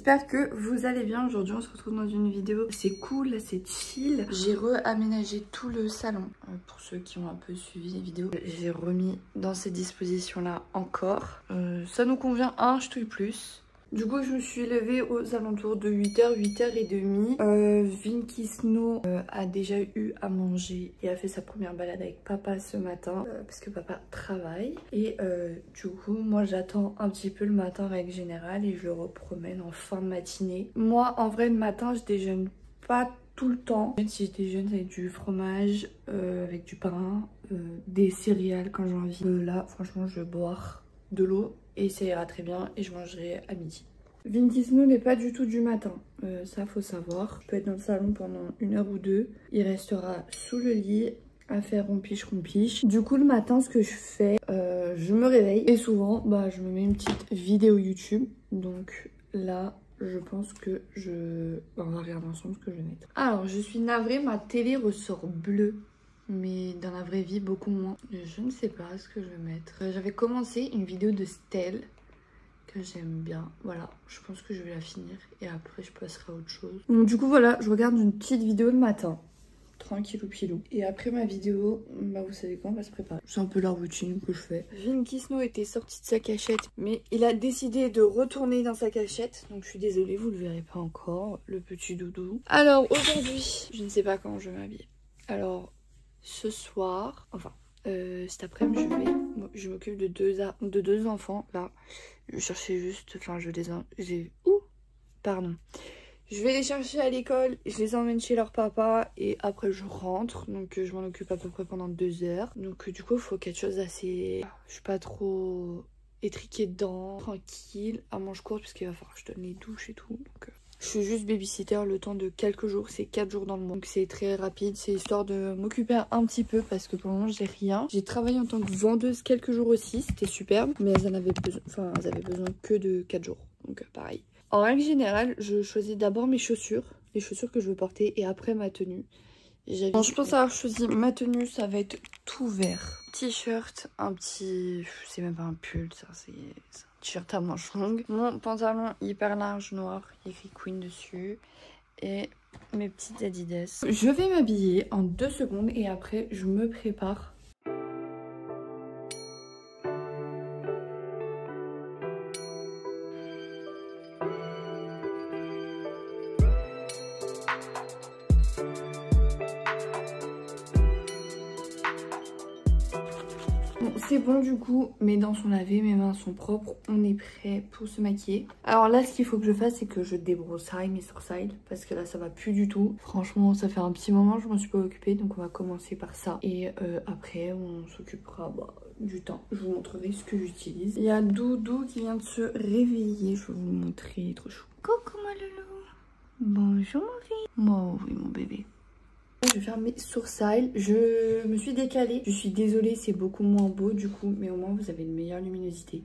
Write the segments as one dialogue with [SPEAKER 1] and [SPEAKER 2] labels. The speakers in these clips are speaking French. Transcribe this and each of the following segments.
[SPEAKER 1] j'espère que vous allez bien. Aujourd'hui on se retrouve dans une vidéo, c'est cool, c'est chill. J'ai réaménagé tout le salon, pour ceux qui ont un peu suivi les vidéos. J'ai remis dans ces dispositions là encore. Ça nous convient un ch'touille plus. Du coup, je me suis levée aux alentours de 8h, 8h30. Vinky Snow a déjà eu à manger et a fait sa première balade avec papa ce matin parce que papa travaille. Et du coup, moi j'attends un petit peu le matin en règle générale et je le repromène en fin de matinée. Moi, en vrai, le matin, je déjeune pas tout le temps. Si je déjeune avec du fromage, avec du pain, des céréales quand j'ai envie. Là, franchement, je vais boire de l'eau et ça ira très bien et je mangerai à midi. Vinky Snow n'est pas du tout du matin, ça faut savoir. Je peux être dans le salon pendant 1 heure ou 2. Il restera sous le lit à faire rompiche. Du coup le matin ce que je fais, je me réveille et souvent je me mets une petite vidéo YouTube. Donc là je pense que on va regarder ensemble ce que je vais mettre. Alors je suis navrée, ma télé ressort bleue. Mais dans la vraie vie, beaucoup moins. Je ne sais pas ce que je vais mettre. J'avais commencé une vidéo de Stell que j'aime bien. Voilà, je pense que je vais la finir. Et après, je passerai à autre chose. Donc du coup, voilà, je regarde une petite vidéo le matin. Tranquillou pilou. Et après ma vidéo, vous savez quoi, on va se préparer. C'est un peu la routine que je fais. Vinky Snow était sorti de sa cachette. Mais il a décidé de retourner dans sa cachette. Donc je suis désolée, vous le verrez pas encore. Le petit doudou. Alors aujourd'hui, je ne sais pas quand je vais m'habiller. Alors... ce soir, enfin cet après-midi je m'occupe de deux enfants là. Je cherchais juste, enfin je vais les chercher à l'école, je les emmène chez leur papa et après je rentre. Donc je m'en occupe à peu près pendant 2 heures. Donc du coup il faut quelque chose assez... Je suis pas trop étriquée dedans, tranquille, à manche courte parce qu'il va falloir que je donne les douches et tout. Donc je suis juste babysitter le temps de quelques jours, c'est 4 jours dans le mois. Donc c'est très rapide, c'est histoire de m'occuper un petit peu parce que pour le moment j'ai rien. J'ai travaillé en tant que vendeuse quelques jours aussi, c'était superbe. Mais elles avaient besoin que de 4 jours, donc pareil. En règle générale, je choisis d'abord mes chaussures, les chaussures que je veux porter et après ma tenue. Bon, je pense avoir choisi ma tenue, ça va être tout vert. T-shirt, un petit... c'est même pas un pull, ça c'est un t-shirt à manches longues. Mon pantalon hyper large noir, écrit Queen dessus. Et mes petites Adidas. Je vais m'habiller en 2 secondes et après je me prépare. C'est bon du coup, mes dents sont lavées, mes mains sont propres, on est prêt pour se maquiller. Alors là ce qu'il faut que je fasse c'est que je débroussaille mes sourcils parce que là ça va plus du tout. Franchement ça fait un petit moment je m'en suis pas occupée donc on va commencer par ça. Et après on s'occupera du temps. Je vous montrerai ce que j'utilise. Il y a Doudou qui vient de se réveiller, je vais vous le montrer, il est trop chou. Coucou ma loulou. Bonjour ma fille. Moi oui mon bébé. Je vais faire mes sourcils, je me suis décalée, je suis désolée c'est beaucoup moins beau du coup mais au moins vous avez une meilleure luminosité.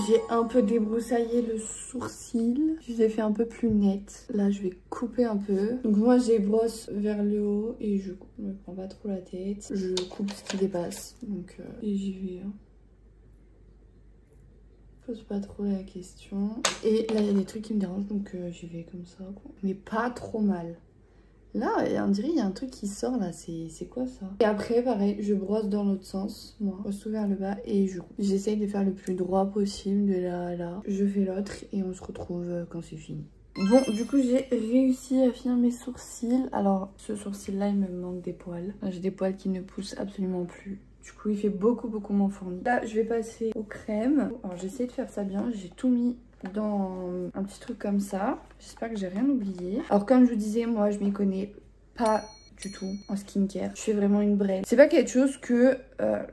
[SPEAKER 1] J'ai un peu débroussaillé le sourcil, je les ai fait un peu plus net. Là je vais couper un peu. Donc moi j'ai brosse vers le haut et je me prends pas trop la tête. Je coupe ce qui dépasse donc et j'y vais. Pose pas trop la question. Et là il y a des trucs qui me dérangent donc j'y vais comme ça quoi. Mais pas trop mal. Là, on dirait qu'il y a un truc qui sort là, c'est quoi ça? Et après, pareil, je brosse dans l'autre sens, moi, je brosse tout vers le bas et j'essaye de faire le plus droit possible de là à là. Je fais l'autre et on se retrouve quand c'est fini. Bon, du coup, j'ai réussi à finir mes sourcils. Alors, ce sourcil-là, il me manque des poils. J'ai des poils qui ne poussent absolument plus. Du coup, il fait beaucoup moins fourni. Là, je vais passer aux crèmes. Alors, j'essaie de faire ça bien. J'ai tout mis dans un petit truc comme ça. J'espère que j'ai rien oublié. Alors comme je vous disais, moi je m'y connais pas du tout en skincare. Je fais vraiment une brain. C'est pas quelque chose que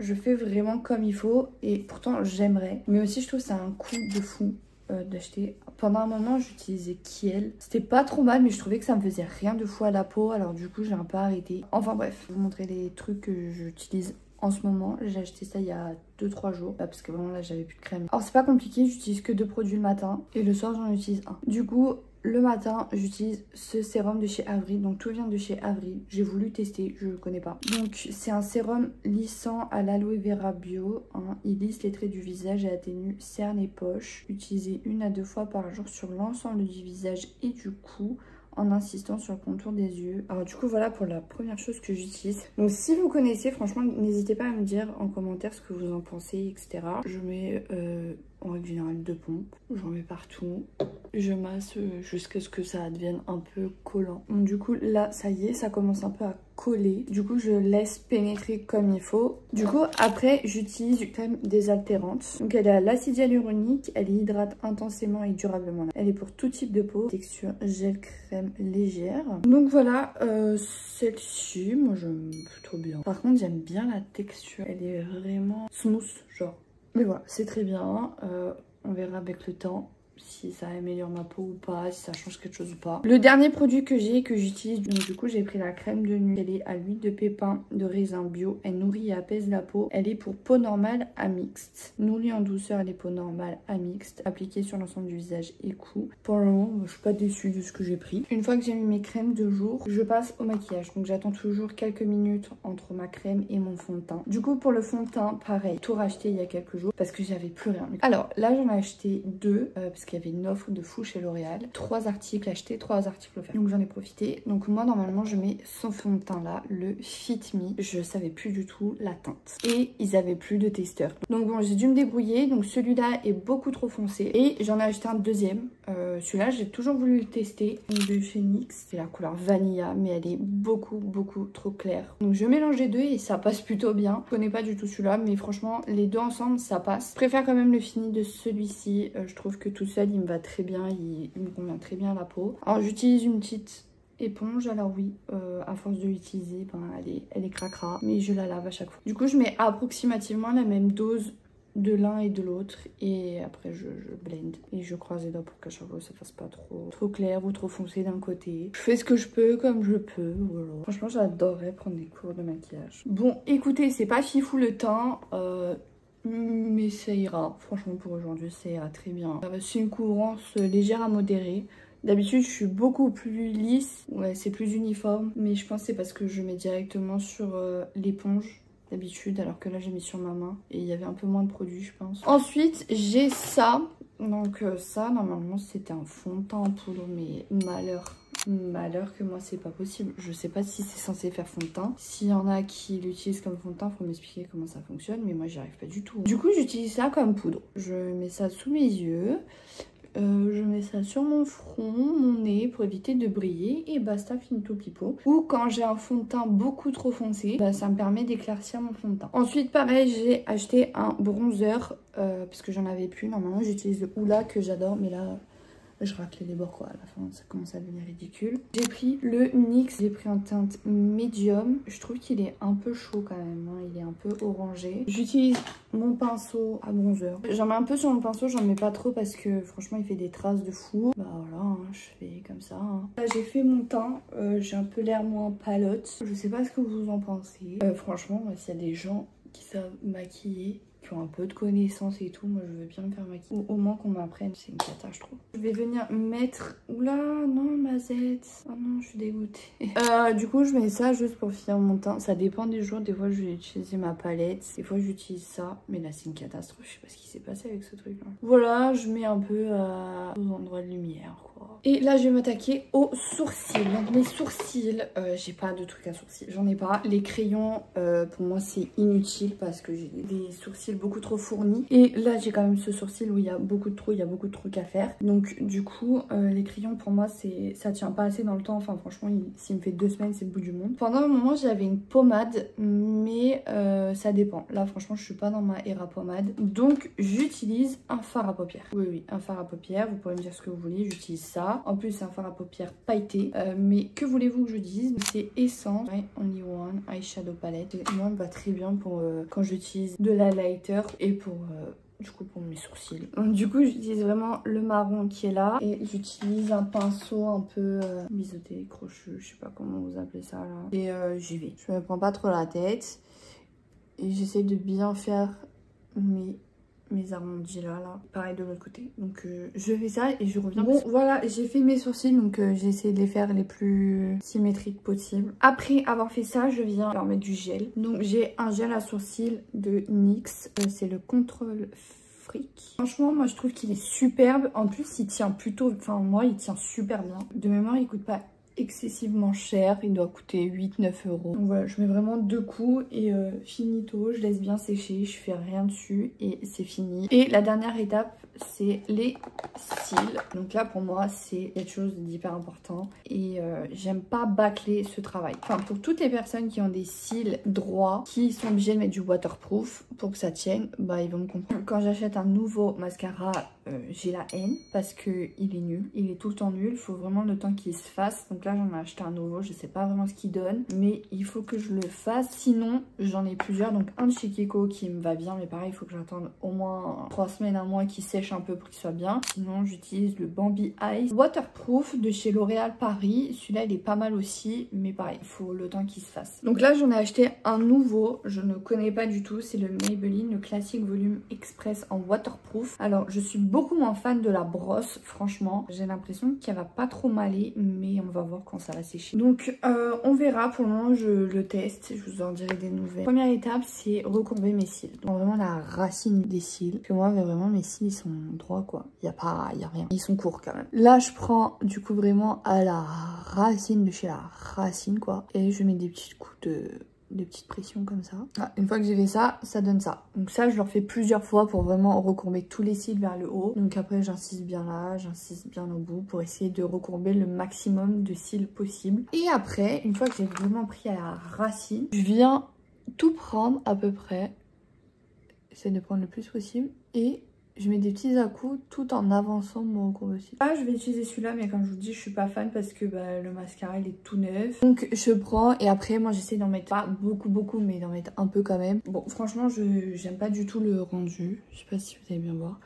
[SPEAKER 1] je fais vraiment comme il faut et pourtant j'aimerais. Mais aussi je trouve que c'est un coût de fou d'acheter. Pendant un moment j'utilisais Kiel. C'était pas trop mal mais je trouvais que ça me faisait rien de fou à la peau. Alors du coup j'ai un peu arrêté. Enfin bref, je vais vous montrer les trucs que j'utilise en ce moment. J'ai acheté ça il y a 2-3 jours parce que vraiment là j'avais plus de crème. Alors c'est pas compliqué, j'utilise que 2 produits le matin et le soir j'en utilise un. Du coup le matin j'utilise ce sérum de chez Avril, donc tout vient de chez Avril. J'ai voulu tester, je le connais pas. Donc c'est un sérum lissant à l'aloe vera bio, hein. Il lisse les traits du visage et atténue cernes et poches. Utilisé 1 à 2 fois par jour sur l'ensemble du visage et du cou, en insistant sur le contour des yeux. Alors du coup voilà pour la première chose que j'utilise. Donc si vous connaissez, franchement n'hésitez pas à me dire en commentaire ce que vous en pensez, etc. Je mets en règle générale 2 pompes, j'en mets partout. Je masse jusqu'à ce que ça devienne un peu collant. Donc du coup là ça y est, ça commence un peu à coller. Du coup je laisse pénétrer comme il faut. Du coup après j'utilise une crème désaltérante. Donc elle est à l'acide hyaluronique, elle hydrate intensément et durablement. Elle est pour tout type de peau, texture gel crème légère. Donc voilà, celle-ci moi j'aime plutôt bien. Par contre j'aime bien la texture, elle est vraiment smooth genre. Mais voilà, c'est très bien, on verra avec le temps si ça améliore ma peau ou pas, si ça change quelque chose ou pas. Le dernier produit que j'utilise, donc du coup j'ai pris la crème de nuit. Elle est à l'huile de pépins de raisin bio. Elle nourrit et apaise la peau. Elle est pour peau normale à mixte. Nourrit en douceur les peaux normales à mixte. Appliquée sur l'ensemble du visage et cou. Pour le moment, je suis pas déçue de ce que j'ai pris. Une fois que j'ai mis mes crèmes de jour, je passe au maquillage. Donc j'attends toujours quelques minutes entre ma crème et mon fond de teint. Du coup pour le fond de teint, pareil, tout racheté il y a quelques jours parce que j'avais plus rien. Alors là j'en ai acheté 2 parce qu'il y avait une offre de fou chez L'Oréal. 3 articles achetés, 3 articles offerts. Donc j'en ai profité. Donc moi normalement je mets ce fond de teint là, le Fit Me. Je savais plus du tout la teinte. Et ils avaient plus de testeur. Donc bon j'ai dû me débrouiller. Donc celui-là est beaucoup trop foncé. Et j'en ai acheté un deuxième. Celui-là j'ai toujours voulu le tester. Donc de chez NYX. C'est la couleur Vanilla mais elle est beaucoup trop claire. Donc je mélange les deux et ça passe plutôt bien. Je connais pas du tout celui-là mais franchement les deux ensemble ça passe. Je préfère quand même le fini de celui-ci. Je trouve que tout seul il me va très bien, il me convient très bien à la peau. Alors j'utilise une petite éponge, alors oui, à force de l'utiliser, ben, elle est cracra, mais je la lave à chaque fois. Du coup je mets approximativement la même dose de l'un et de l'autre et après je blende et je croise les doigts pour qu'à chaque fois ça fasse pas trop clair ou trop foncé d'un côté. Je fais ce que je peux comme je peux, voilà. Franchement j'adorerais prendre des cours de maquillage. Bon écoutez, c'est pas fifou le temps, mais ça ira, franchement pour aujourd'hui ça ira très bien. C'est une couvrance légère à modérée. D'habitude je suis beaucoup plus lisse, ouais c'est plus uniforme, mais je pense que c'est parce que je mets directement sur l'éponge d'habitude, alors que là j'ai mis sur ma main et il y avait un peu moins de produit je pense. Ensuite j'ai ça, donc ça normalement c'était un fond de teint en poudre, mais malheur que moi c'est pas possible. Je sais pas si c'est censé faire fond de teint. S'il y en a qui l'utilisent comme fond de teint, faut m'expliquer comment ça fonctionne, mais moi j'y arrive pas du tout. Du coup j'utilise ça comme poudre. Je mets ça sous mes yeux. Je mets ça sur mon front, mon nez pour éviter de briller et basta finito pipo. Ou quand j'ai un fond de teint beaucoup trop foncé, bah, ça me permet d'éclaircir mon fond de teint. Ensuite pareil j'ai acheté un bronzer parce que j'en avais plus. Normalement j'utilise le Hoola que j'adore mais là je raclais les bords quoi, à la fin ça commence à devenir ridicule. J'ai pris le NYX, j'ai pris en teinte médium. Je trouve qu'il est un peu chaud quand même, hein. Il est un peu orangé. J'utilise mon pinceau à bronzer. J'en mets un peu sur mon pinceau, j'en mets pas trop parce que franchement il fait des traces de fou. Bah voilà, hein, je fais comme ça. Hein. Là j'ai fait mon teint, j'ai un peu l'air moins palote. Je sais pas ce que vous en pensez. Franchement, s'il y a des gens qui savent maquiller, qui ont un peu de connaissances et tout, moi je veux bien me faire maquiller. Au moins qu'on m'apprenne, c'est une cata je trouve. Je vais venir mettre... Oula, non ma zette. Oh non, je suis dégoûtée. Du coup je mets ça juste pour finir mon teint. Ça dépend des jours, des fois je vais utiliser ma palette, des fois j'utilise ça. Mais là c'est une catastrophe, je sais pas ce qui s'est passé avec ce truc là. Voilà, je mets un peu aux endroits de lumière quoi. Et là je vais m'attaquer aux sourcils. Donc mes sourcils, j'ai pas de trucs à sourcils, j'en ai pas. Les crayons pour moi c'est inutile parce que j'ai des sourcils beaucoup trop fournis. Et là j'ai quand même ce sourcil où il y a beaucoup de trous, il y a beaucoup de trucs à faire. Donc du coup les crayons pour moi ça tient pas assez dans le temps. Enfin franchement s'il me fait 2 semaines c'est le bout du monde. Pendant un moment j'avais une pommade mais ça dépend. Là franchement je suis pas dans ma era pommade. Donc j'utilise un fard à paupières. Oui un fard à paupières, vous pourrez me dire ce que vous voulez, j'utilise ça. En plus c'est un fard à paupières pailleté. Mais que voulez-vous que je dise? C'est Essence My Only One Eyeshadow Palette. Et moi elle me va très bien pour quand j'utilise de la lighter et pour du coup pour mes sourcils. Donc, du coup j'utilise vraiment le marron qui est là et j'utilise un pinceau un peu biseauté, crochu, je sais pas comment vous appelez ça là. Et j'y vais. Je me prends pas trop la tête. et j'essaie de bien faire mes arrondis là. Pareil de l'autre côté. Donc je fais ça et je reviens. Bon voilà, j'ai fait mes sourcils, donc j'ai essayé de les faire les plus symétriques possible. Après avoir fait ça, je viens leur mettre du gel. Donc j'ai un gel à sourcils de NYX. C'est le Control Freak. Franchement, moi je trouve qu'il est superbe. En plus, il tient plutôt... Enfin, moi, il tient super bien. De mémoire, il coûte pas excessivement cher, il doit coûter 8-9 €. Donc voilà, je mets vraiment 2 coups et finito, je laisse bien sécher, je fais rien dessus et c'est fini. Et la dernière étape, c'est les cils. Donc là pour moi c'est quelque chose d'hyper important et j'aime pas bâcler ce travail. Enfin, pour toutes les personnes qui ont des cils droits, qui sont obligés de mettre du waterproof pour que ça tienne, bah ils vont me comprendre. Quand j'achète un nouveau mascara, j'ai la haine parce que il est nul, il est tout le temps nul, il faut vraiment le temps qu'il se fasse. Donc là j'en ai acheté un nouveau, je sais pas vraiment ce qu'il donne, mais il faut que je le fasse, sinon j'en ai plusieurs. Donc un de chez Kiko qui me va bien, mais pareil il faut que j'attende au moins 3 semaines, un mois qu'il sèche un peu pour qu'il soit bien. Sinon j'utilise le Bambi Ice Waterproof de chez L'Oréal Paris, celui-là il est pas mal aussi, mais pareil il faut le temps qu'il se fasse. Donc là j'en ai acheté un nouveau, je ne connais pas du tout, c'est le Maybelline, le Classic Volume Express en waterproof. Alors je suis beaucoup moins fan de la brosse, franchement j'ai l'impression qu'elle va pas trop m'aller, mais on va voir quand ça va sécher. Donc on verra, pour le moment je le teste, je vous en dirai des nouvelles. Première étape c'est recourber mes cils, donc vraiment la racine des cils, que moi vraiment mes cils ils sont droits quoi, il y a rien, ils sont courts quand même. Là je prends du coup vraiment à la racine de chez la racine quoi, et je mets des petits coups de petites pressions comme ça. Ah, une fois que j'ai fait ça, ça donne ça. Donc ça, je le refais plusieurs fois pour vraiment recourber tous les cils vers le haut. Donc après, j'insiste bien là, j'insiste bien au bout pour essayer de recourber le maximum de cils possible. Et après, une fois que j'ai vraiment pris à la racine, je viens tout prendre à peu près. J'essaie de prendre le plus possible et je mets des petits à-coups tout en avançant mon recours de cils. Là, je vais utiliser celui-là, mais comme je vous dis, je suis pas fan parce que le mascara, il est tout neuf. Donc, je prends et après, moi, j'essaie d'en mettre pas beaucoup, mais d'en mettre un peu quand même. Bon, franchement, j'aime pas du tout le rendu. Je sais pas si vous allez bien voir.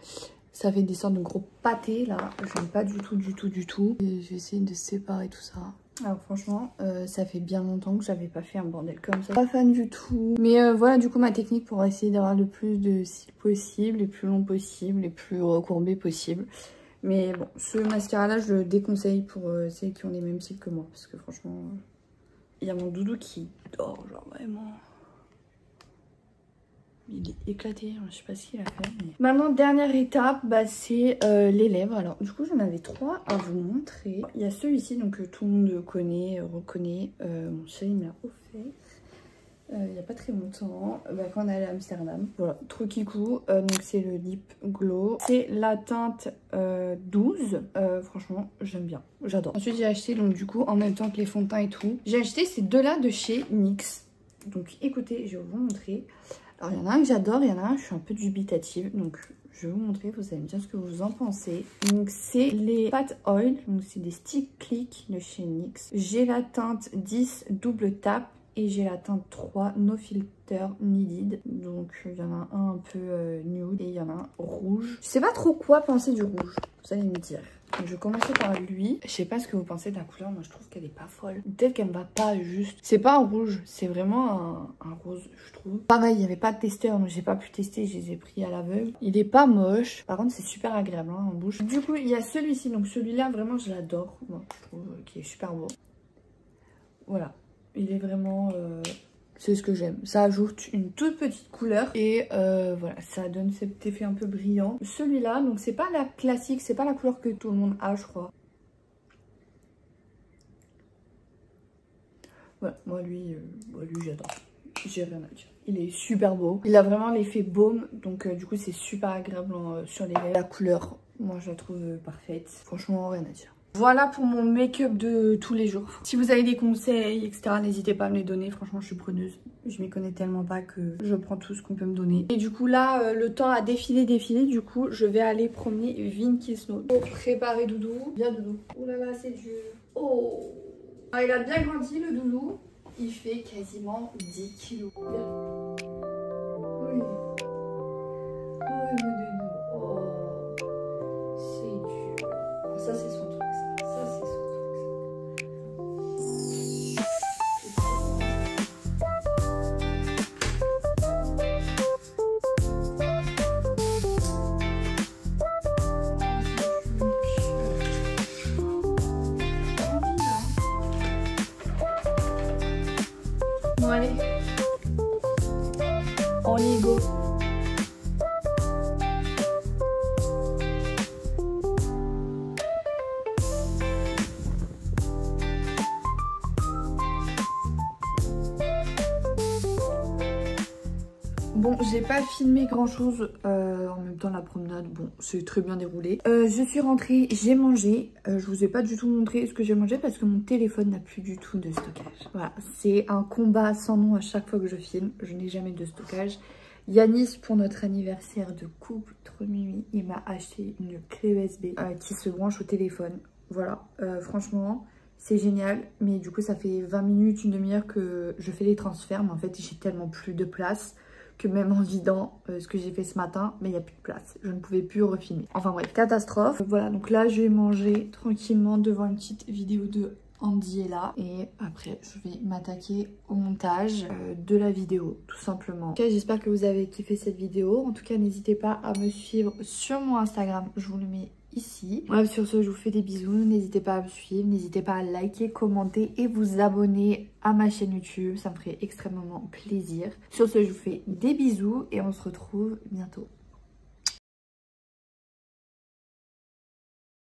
[SPEAKER 1] Ça fait des sortes de gros pâtés, là. J'aime pas du tout. Et je vais essayer de séparer tout ça. Alors franchement, ça fait bien longtemps que j'avais pas fait un bordel comme ça. Pas fan du tout. Mais voilà du coup ma technique pour essayer d'avoir le plus de cils possible, les plus longs possible, les plus recourbés possible. Mais bon, ce mascara là je le déconseille pour celles qui ont les mêmes cils que moi. Parce que franchement, il y a mon doudou qui dort, genre vraiment... Il est éclaté, je sais pas ce qu'il a fait. Mais... Maintenant, dernière étape, c'est les lèvres. Alors, du coup, j'en avais 3 à vous montrer. Il y a celui-ci, donc que tout le monde connaît, reconnaît. Mon chéri me l'a offert il n'y a pas très longtemps, quand on est allé à Amsterdam. Voilà, trop kikou. Donc, c'est le Lip Glow. C'est la teinte 12. Franchement, j'aime bien. J'adore. Ensuite, j'ai acheté, donc du coup, en même temps que les fonds de teint et tout, j'ai acheté ces deux-là de chez NYX. Donc, écoutez, je vais vous montrer. Alors, il y en a un que j'adore, il y en a un, je suis un peu dubitative. Donc, je vais vous montrer, vous allez me dire ce que vous en pensez. Donc, c'est les Fat Oil. Donc, c'est des stick click de chez NYX. J'ai la teinte 10 double tap et j'ai la teinte 3 no filter needed. Donc, il y en a un peu nude et il y en a un rouge. Je sais pas trop quoi penser du rouge, vous allez me dire. Donc, je vais commencer par lui. Je sais pas ce que vous pensez de la couleur. Moi, je trouve qu'elle est pas folle. Peut-être qu'elle me va pas juste. C'est pas un rouge. C'est vraiment un rose, je trouve. Pareil, il n'y avait pas de testeur. Donc, j'ai pas pu tester. Je les ai pris à l'aveugle. Il est pas moche. Par contre, c'est super agréable en bouche. Du coup, il y a celui-ci. Donc, celui-là, vraiment, je l'adore. Moi, je trouve qu'il est super beau. Voilà. Il est vraiment... c'est ce que j'aime. Ça ajoute une toute petite couleur et voilà, ça donne cet effet un peu brillant. Celui-là, donc c'est pas la classique, c'est pas la couleur que tout le monde a, je crois. Voilà, moi lui j'adore. J'ai rien à dire. Il est super beau. Il a vraiment l'effet baume, donc du coup c'est super agréable sur les lèvres. La couleur, moi je la trouve parfaite. Franchement, rien à dire. Voilà pour mon make-up de tous les jours. Si vous avez des conseils, etc., n'hésitez pas à me les donner. Franchement, je suis preneuse. Je m'y connais tellement pas que je prends tout ce qu'on peut me donner. Et du coup, là, le temps a défilé. Du coup, je vais aller promener Vinky Snow. Pour préparer Doudou. Bien Doudou. Oh là là, c'est dur. Oh. Alors, il a bien grandi, le Doudou. Il fait quasiment 10 kilos. Oui. Oui, mon Doudou. Oh. C'est dur. Ça, c'est son truc. Bon allez, on y go. Bon, j'ai pas filmé grand chose en même temps la promenade, bon c'est très bien déroulé. Je suis rentrée, j'ai mangé, je vous ai pas du tout montré ce que j'ai mangé parce que mon téléphone n'a plus du tout de stockage. Voilà, c'est un combat sans nom à chaque fois que je filme, je n'ai jamais de stockage. Yanis, pour notre anniversaire de couple, trop mimi, il m'a acheté une clé USB qui se branche au téléphone. Voilà, franchement... c'est génial, mais du coup ça fait 20 minutes, une demi-heure que je fais les transferts, mais en fait j'ai tellement plus de place que même en vidant ce que j'ai fait ce matin, mais il n'y a plus de place. Je ne pouvais plus refilmer. Enfin bref, catastrophe. Voilà, donc là je vais manger tranquillement devant une petite vidéo de Andy est là. Et après je vais m'attaquer au montage de la vidéo, tout simplement. Ok, j'espère que vous avez kiffé cette vidéo. En tout cas, n'hésitez pas à me suivre sur mon Instagram, je vous le mets ici. Bref, sur ce, je vous fais des bisous. N'hésitez pas à me suivre, n'hésitez pas à liker, commenter et vous abonner à ma chaîne YouTube. Ça me ferait extrêmement plaisir. Sur ce, je vous fais des bisous et on se retrouve bientôt.